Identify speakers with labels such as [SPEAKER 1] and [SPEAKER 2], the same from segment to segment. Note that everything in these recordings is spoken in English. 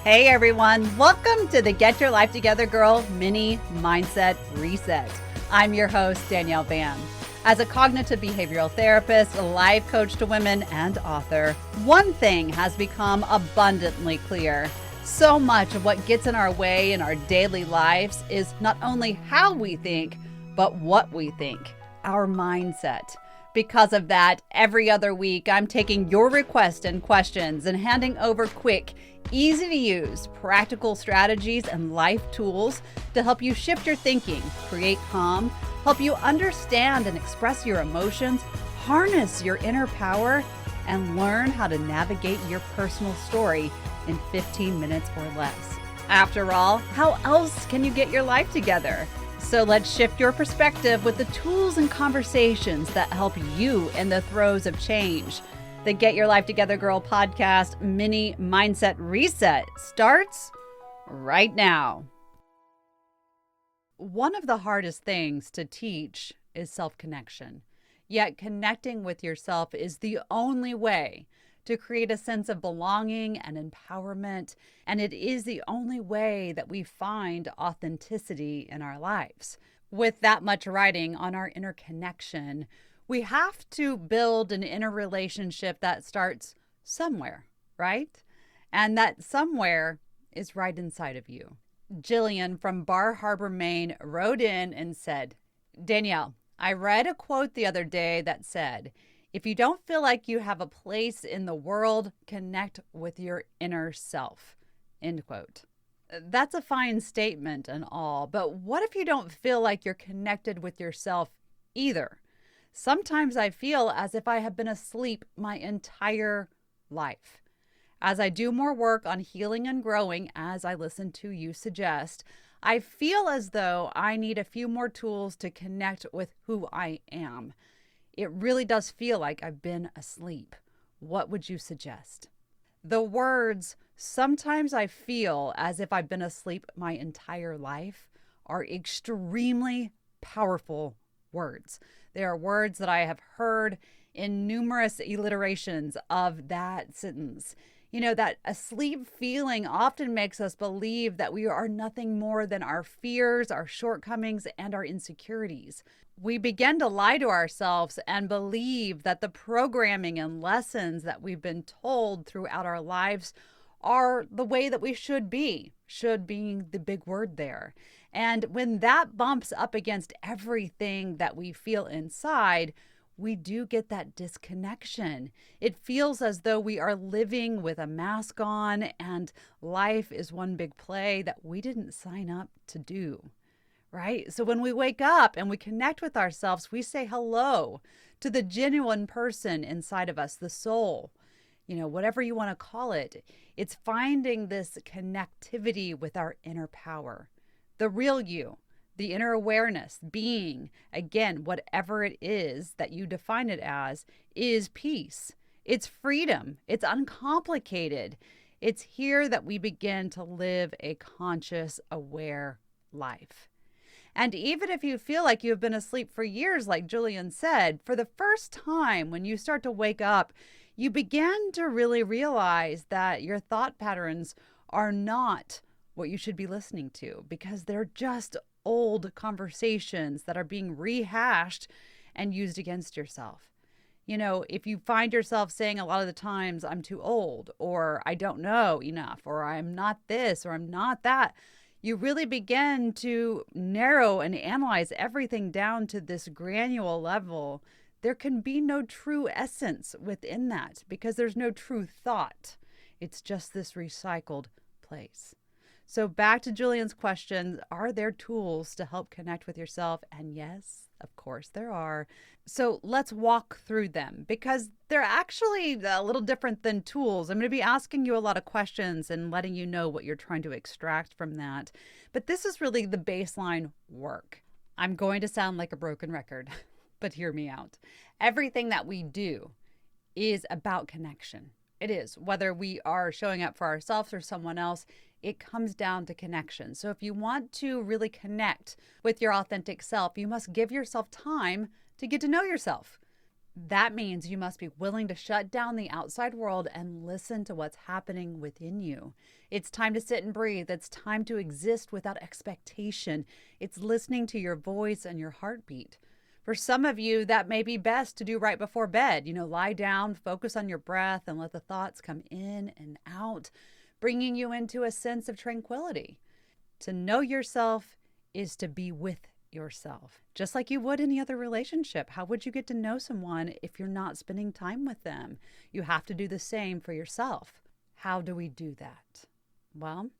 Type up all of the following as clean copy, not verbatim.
[SPEAKER 1] Hey everyone, welcome to the Get Your Life Together Girl Mini Mindset Reset. I'm your host, Danielle. As a cognitive behavioral therapist, a life coach to women, and author, one thing has become abundantly clear. So much of what gets in our way in our daily lives is not only how we think, but what we think, our mindset. Because of that, every other week, I'm taking your requests and questions and handing over quick, easy to use, practical strategies and life tools to help you shift your thinking, create calm, help you understand and express your emotions, harness your inner power, and learn how to navigate your personal story in 15 minutes or less. After all, how else can you get your life together? So let's shift your perspective with the tools and conversations that help you in the throes of change. The Get Your Life Together Girl podcast mini mindset reset starts right now. One of the hardest things to teach is self-connection. Yet connecting with yourself is the only way to create a sense of belonging and empowerment, and it is the only way that we find authenticity in our lives. With that much writing on our inner connection, we have to build an inner relationship that starts somewhere, right? And that somewhere is right inside of you. Jillian from Bar Harbor, Maine wrote in and said, Danielle, I read a quote the other day that said, if you don't feel like you have a place in the world, connect with your inner self, end quote. That's a fine statement and all, but what if you don't feel like you're connected with yourself either? Sometimes I feel as if I have been asleep my entire life. As I do more work on healing and growing, as I listen to you suggest, I feel as though I need a few more tools to connect with who I am. It really does feel like I've been asleep. What would you suggest? The words, sometimes I feel as if I've been asleep my entire life, are extremely powerful words. They are words that I have heard in numerous alliterations of that sentence. You know, that asleep feeling often makes us believe that we are nothing more than our fears, our shortcomings, and our insecurities. We begin to lie to ourselves and believe that the programming and lessons that we've been told throughout our lives are the way that we should be being the big word there. And when that bumps up against everything that we feel inside, we do get that disconnection. It feels as though we are living with a mask on and life is one big play that we didn't sign up to do. Right? So when we wake up and we connect with ourselves, we say hello to the genuine person inside of us, the soul, whatever you want to call it. It's finding this connectivity with our inner power, the real you, the inner awareness, being, again, whatever it is that you define it as, is peace. It's freedom. It's uncomplicated. It's here that we begin to live a conscious, aware life. And even if you feel like you've been asleep for years, like Jillian said, for the first time when you start to wake up, you begin to really realize that your thought patterns are not what you should be listening to because they're just old conversations that are being rehashed and used against yourself. If you find yourself saying a lot of the times, I'm too old, or I don't know enough, or I'm not this, or I'm not that, you really begin to narrow and analyze everything down to this granular level. There can be no true essence within that because there's no true thought. It's just this recycled place. So back to Julian's question, are there tools to help connect with yourself? And yes, of course there are. So let's walk through them because they're actually a little different than tools. I'm going to be asking you a lot of questions and letting you know what you're trying to extract from that. But this is really the baseline work. I'm going to sound like a broken record, but hear me out. Everything that we do is about connection. It is, whether we are showing up for ourselves or someone else, it comes down to connection. So if you want to really connect with your authentic self, you must give yourself time to get to know yourself. That means you must be willing to shut down the outside world and listen to what's happening within you. It's time to sit and breathe. It's time to exist without expectation. It's listening to your voice and your heartbeat. For some of you, that may be best to do right before bed. Lie down, focus on your breath, and let the thoughts come in and out, bringing you into a sense of tranquility. To know yourself is to be with yourself, just like you would any other relationship. How would you get to know someone if you're not spending time with them? You have to do the same for yourself. How do we do that? Well,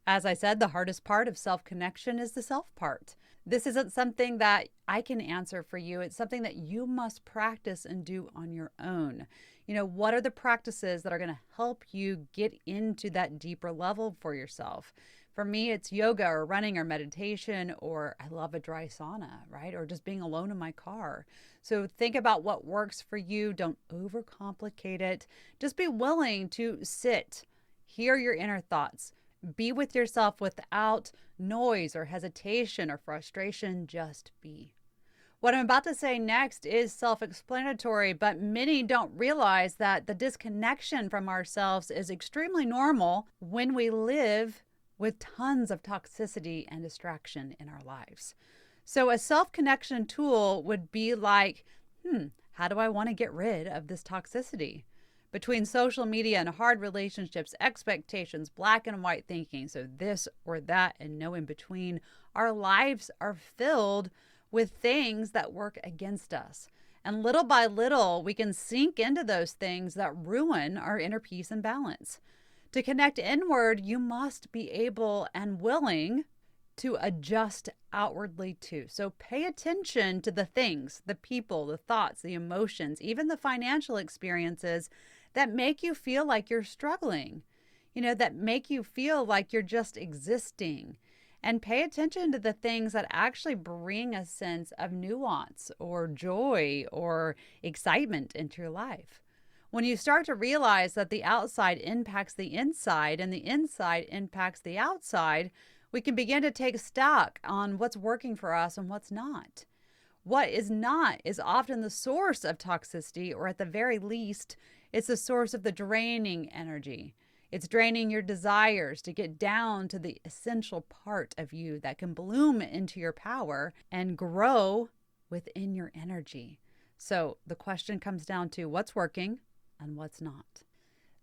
[SPEAKER 1] as I said, the hardest part of self-connection is the self part. This isn't something that I can answer for you. It's something that you must practice and do on your own. What are the practices that are going to help you get into that deeper level for yourself? For me, it's yoga or running or meditation, or I love a dry sauna, right? Or just being alone in my car. So think about what works for you. Don't overcomplicate it. Just be willing to sit, hear your inner thoughts, be with yourself without noise or hesitation or frustration. Just be. What I'm about to say next is self-explanatory, but many don't realize that the disconnection from ourselves is extremely normal when we live with tons of toxicity and distraction in our lives. So a self-connection tool would be like, how do I want to get rid of this toxicity? Between social media and hard relationships, expectations, black and white thinking, so this or that and no in between, our lives are filled with things that work against us. And little by little, we can sink into those things that ruin our inner peace and balance. To connect inward, you must be able and willing to adjust outwardly too. So pay attention to the things, the people, the thoughts, the emotions, even the financial experiences that make you feel like you're struggling, that make you feel like you're just existing. And pay attention to the things that actually bring a sense of nuance or joy or excitement into your life. When you start to realize that the outside impacts the inside and the inside impacts the outside, we can begin to take stock on what's working for us and what's not. What is not is often the source of toxicity, or at the very least, it's the source of the draining energy. It's draining your desires to get down to the essential part of you that can bloom into your power and grow within your energy. So the question comes down to what's working and what's not.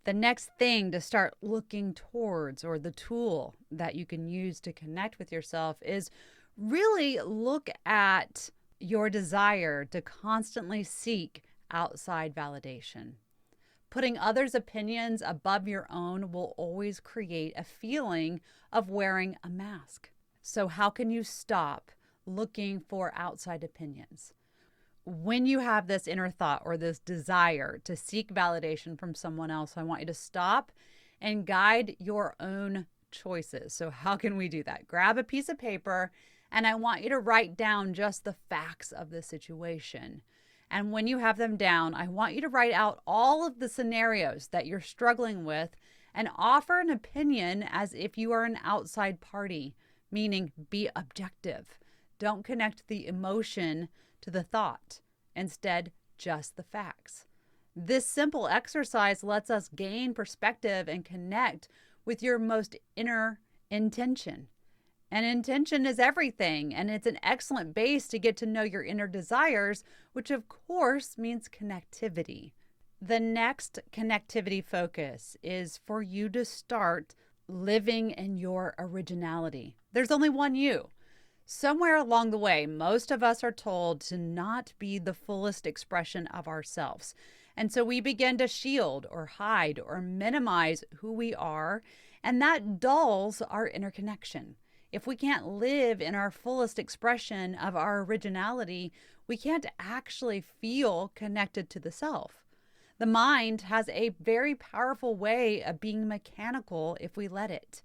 [SPEAKER 1] The next thing to start looking towards, or the tool that you can use to connect with yourself, is really look at your desire to constantly seek outside validation. Putting others' opinions above your own will always create a feeling of wearing a mask. So how can you stop looking for outside opinions? When you have this inner thought or this desire to seek validation from someone else, I want you to stop and guide your own choices. So how can we do that? Grab a piece of paper, and I want you to write down just the facts of the situation. And when you have them down, I want you to write out all of the scenarios that you're struggling with and offer an opinion as if you are an outside party, meaning be objective. Don't connect the emotion to the thought. Instead, just the facts. This simple exercise lets us gain perspective and connect with your most inner intention. And intention is everything, and it's an excellent base to get to know your inner desires, which of course means connectivity. The next connectivity focus is for you to start living in your originality. There's only one you. Somewhere along the way, most of us are told to not be the fullest expression of ourselves. And so we begin to shield or hide or minimize who we are, and that dulls our inner connection. If we can't live in our fullest expression of our originality, we can't actually feel connected to the self. The mind has a very powerful way of being mechanical if we let it.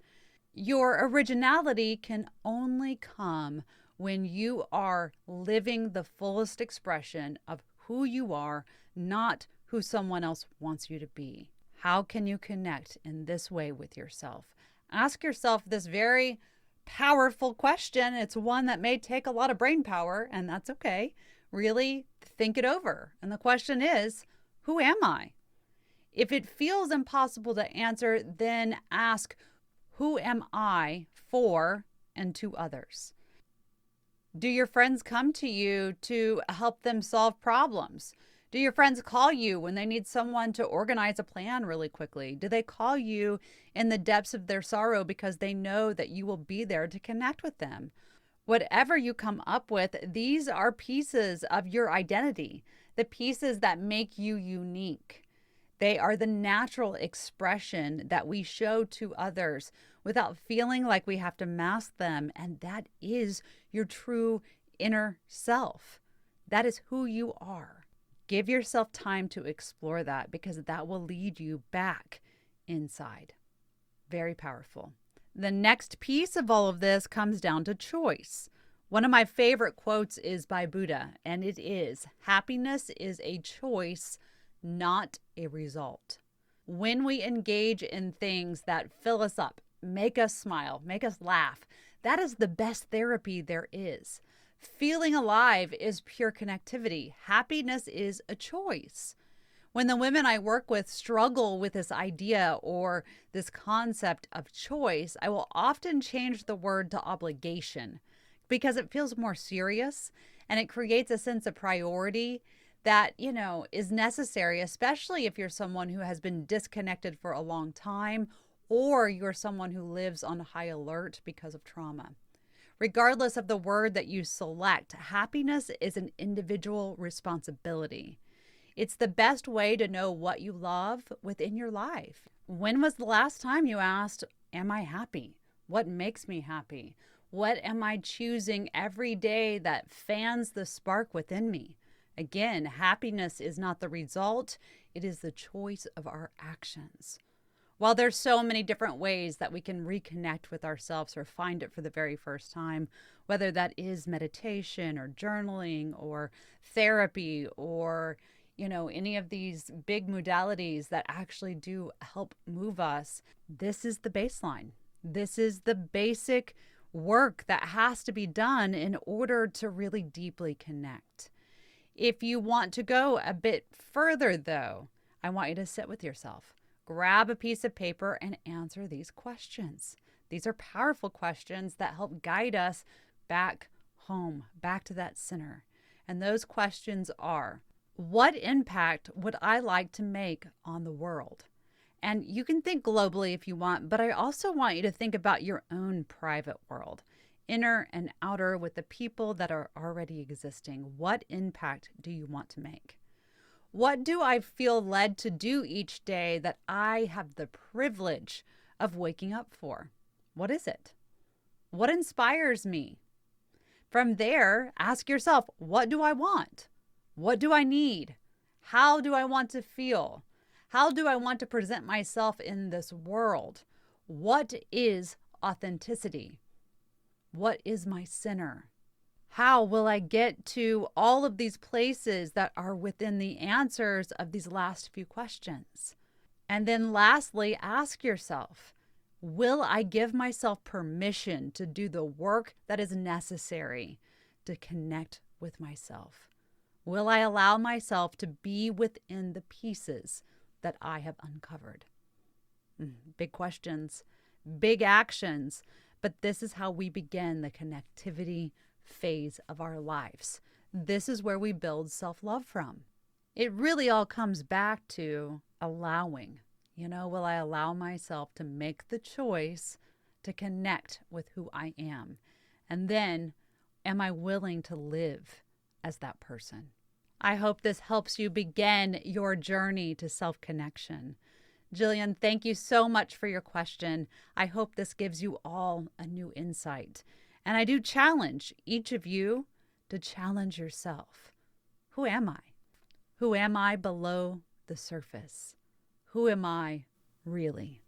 [SPEAKER 1] Your originality can only come when you are living the fullest expression of who you are, not who someone else wants you to be. How can you connect in this way with yourself? Ask yourself this very powerful question. It's one that may take a lot of brain power, and that's okay. Really think it over. And the question is, who am I? If it feels impossible to answer, then ask, who am I for and to others? Do your friends come to you to help them solve problems? Do your friends call you when they need someone to organize a plan really quickly? Do they call you in the depths of their sorrow because they know that you will be there to connect with them? Whatever you come up with, these are pieces of your identity, the pieces that make you unique. They are the natural expression that we show to others without feeling like we have to mask them. And that is your true inner self. That is who you are. Give yourself time to explore that, because that will lead you back inside. Very powerful. The next piece of all of this comes down to choice. One of my favorite quotes is by Buddha, and it is, "Happiness is a choice, not a result." When we engage in things that fill us up, make us smile, make us laugh, that is the best therapy there is. Feeling alive is pure connectivity. Happiness is a choice. When the women I work with struggle with this idea or this concept of choice, I will often change the word to obligation, because it feels more serious and it creates a sense of priority that, is necessary, especially if you're someone who has been disconnected for a long time, or you're someone who lives on high alert because of trauma. Regardless of the word that you select, happiness is an individual responsibility. It's the best way to know what you love within your life. When was the last time you asked, am I happy? What makes me happy? What am I choosing every day that fans the spark within me? Again, happiness is not the result. It is the choice of our actions. While there's so many different ways that we can reconnect with ourselves or find it for the very first time, whether that is meditation or journaling or therapy or, any of these big modalities that actually do help move us, this is the baseline. This is the basic work that has to be done in order to really deeply connect. If you want to go a bit further, though, I want you to sit with yourself. Grab a piece of paper and answer these questions. These are powerful questions that help guide us back home, back to that center. And those questions are, what impact would I like to make on the world? And you can think globally if you want, but I also want you to think about your own private world, inner and outer, with the people that are already existing. What impact do you want to make? What do I feel led to do each day that I have the privilege of waking up for? What is it? What inspires me? From there, ask yourself, what do I want? What do I need? How do I want to feel? How do I want to present myself in this world? What is authenticity? What is my center? How will I get to all of these places that are within the answers of these last few questions? And then lastly, ask yourself, will I give myself permission to do the work that is necessary to connect with myself? Will I allow myself to be within the pieces that I have uncovered? Big questions, big actions, but this is how we begin the connectivity phase of our lives. This is where we build self-love from. It really all comes back to allowing. Will I allow myself to make the choice to connect with who I am? And then, am I willing to live as that person? I hope this helps you begin your journey to self-connection. Jillian, thank you so much for your question. I hope this gives you all a new insight. And I do challenge each of you to challenge yourself. Who am I? Who am I below the surface? Who am I really?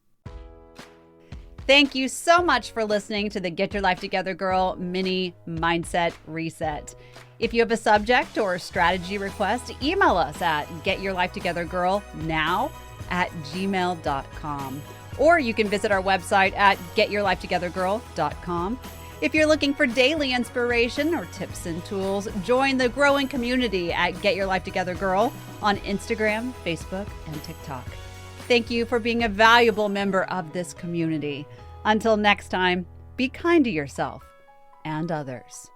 [SPEAKER 1] Thank you so much for listening to the Get Your Life Together Girl mini mindset reset. If you have a subject or strategy request, email us at getyourlifetogethergirlnow@gmail.com. Or you can visit our website at getyourlifetogethergirl.com. If you're looking for daily inspiration or tips and tools, join the growing community at Get Your Life Together Girl on Instagram, Facebook, and TikTok. Thank you for being a valuable member of this community. Until next time, be kind to yourself and others.